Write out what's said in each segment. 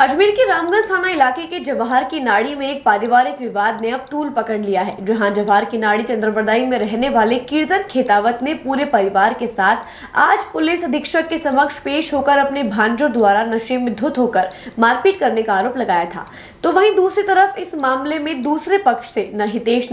अजमेर के रामगंज थाना इलाके के जवाहर की नाड़ी में एक पारिवारिक विवाद ने अब तूल पकड़ लिया है। जहां जवाहर की नाड़ी चंद्रवरदाई में रहने वाले कीर्तन खेतावत ने पूरे परिवार के साथ आज पुलिस अधीक्षक के समक्ष पेश होकर अपने भांजों द्वारा नशे में धुत होकर मारपीट करने का आरोप लगाया था। तो वहीं दूसरी तरफ इस मामले में दूसरे पक्ष से नितेश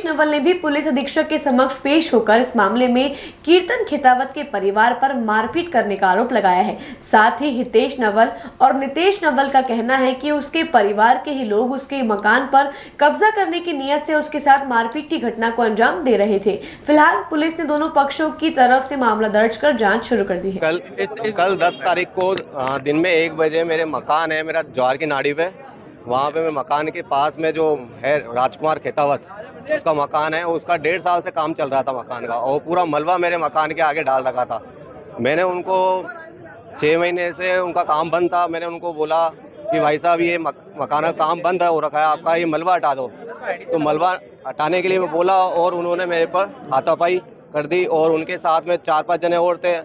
नवल ने भी पुलिस अधीक्षक के समक्ष पेश होकर इस मामले में कीर्तन खेतावत के परिवार पर मारपीट करने का आरोप लगाया है। साथ ही हितेश नवल और नितेश नवल का कहना है कि उसके परिवार के ही लोग उसके मकान पर कब्जा करने की नियत से उसके साथ मारपीट की घटना को अंजाम दे रहे थे। फिलहाल पुलिस ने दोनों पक्षों की तरफ से मामला दर्ज कर जांच शुरू कर दी है। कल 10 तारीख को दिन में 1 बजे मेरे मकान है मेरा जवाहर की नाड़ी पे, वहाँ पे मैं मकान के पास में जो है राजकुमार खेतावत उसका मकान है, उसका 1.5 साल से काम चल रहा था मकान का, और पूरा मलबा मेरे मकान के आगे डाल रखा था। मैंने उनको 6 महीने से उनका काम बंद था। मैंने उनको बोला कि भाई साहब ये मकान का काम बंद हो रखा है, आपका ये मलबा हटा दो। तो मलबा हटाने के लिए मैं बोला और उन्होंने मेरे पर हाथापाई कर दी, और उनके साथ में 4-5 जने और थे,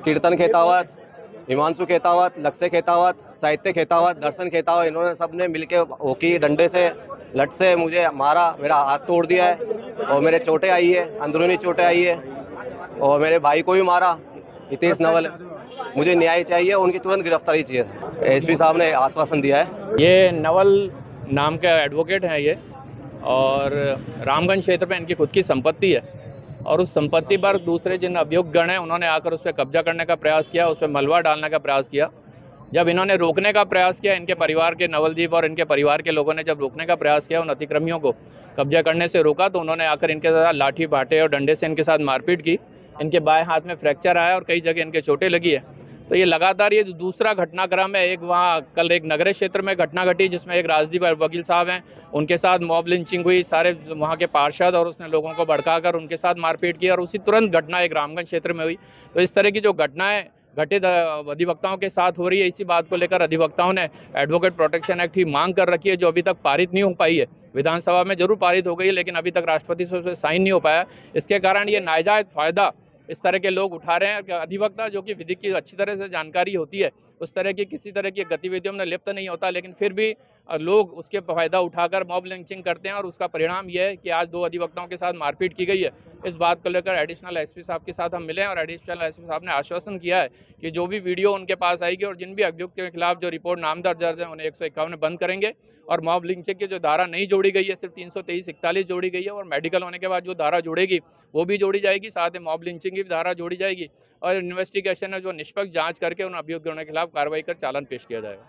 कीर्तन खेतावत, हिमांशु खेतावत, लक्ष्य खेतावत, साहित्य खेतावत, दर्शन खेतावत, इन्होंने सबने मिलके हॉकी डंडे से लट से मुझे मारा, मेरा हाथ तोड़ दिया है और मेरे चोटें आई है, अंदरूनी चोटें आई है, और मेरे भाई को भी मारा, हितेश नवल। मुझे न्याय चाहिए, उनकी तुरंत गिरफ्तारी चाहिए। एसपी साहब ने आश्वासन दिया है। ये नवल नाम के एडवोकेट हैं ये, और रामगंज क्षेत्र में इनकी खुद की संपत्ति है, और उस संपत्ति पर दूसरे जिन अभियुक्तगण हैं उन्होंने आकर उस पर कब्जा करने का प्रयास किया, उस पर मलबा डालने का प्रयास किया। जब इन्होंने रोकने का प्रयास किया, इनके परिवार के नवलदीप और इनके परिवार के लोगों ने जब रोकने का प्रयास किया, उन अतिक्रमियों को कब्जा करने से रोका, तो उन्होंने आकर इनके साथ लाठी बाटे और डंडे से इनके साथ मारपीट की। इनके बाएं हाथ में फ्रैक्चर आया और कई जगह इनके चोटें लगी है। तो ये लगातार ये दूसरा घटनाक्रम है। एक वहाँ कल एक नगरीय क्षेत्र में घटना घटी जिसमें एक राजदीप वकील साहब हैं, उनके साथ मॉब लिंचिंग हुई, सारे वहाँ के पार्षद, और उसने लोगों को भड़काकर उनके साथ मारपीट की, और उसी तुरंत घटना एक रामगंज क्षेत्र में हुई। तो इस तरह की जो घटनाएं घटित अधिवक्ताओं के साथ हो रही है, इसी बात को लेकर अधिवक्ताओं ने एडवोकेट प्रोटेक्शन एक्ट की मांग कर रखी है, जो अभी तक पारित नहीं हो पाई है। विधानसभा में जरूर पारित हो गई है, लेकिन अभी तक राष्ट्रपति से उस पर साइन नहीं हो पाया। इसके कारण ये नाजायज फायदा इस तरह के लोग उठा रहे हैं। अधिवक्ता जो कि विधि की अच्छी तरह से जानकारी होती है, उस तरह की किसी तरह की गतिविधियों में लिप्त नहीं होता, लेकिन फिर भी लोग उसके फायदा उठाकर मॉब लिंचिंग करते हैं, और उसका परिणाम यह है कि आज 2 अधिवक्ताओं के साथ मारपीट की गई है। इस बात को लेकर एडिशनल एसपी साहब के साथ हम मिले हैं, और एडिशनल एसपी साहब ने आश्वासन किया है कि जो भी वीडियो उनके पास आएगी और जिन भी अभियुक्त के खिलाफ जो रिपोर्ट नामदर्ज है, उन्हें 151 बंद करेंगे। और मॉब लिंचिंग की जो धारा नहीं जोड़ी गई है, सिर्फ 323-41 जोड़ी गई है, और मेडिकल होने के बाद जो धारा जोड़ेगी वो भी जोड़ी जाएगी, साथ ही मॉब लिंचिंग की भी धारा जोड़ी जाएगी, और इन्वेस्टिगेशन है जो निष्पक्ष जांच करके उन अभियुक्तों के खिलाफ कार्रवाई कर चालान पेश किया जाएगा।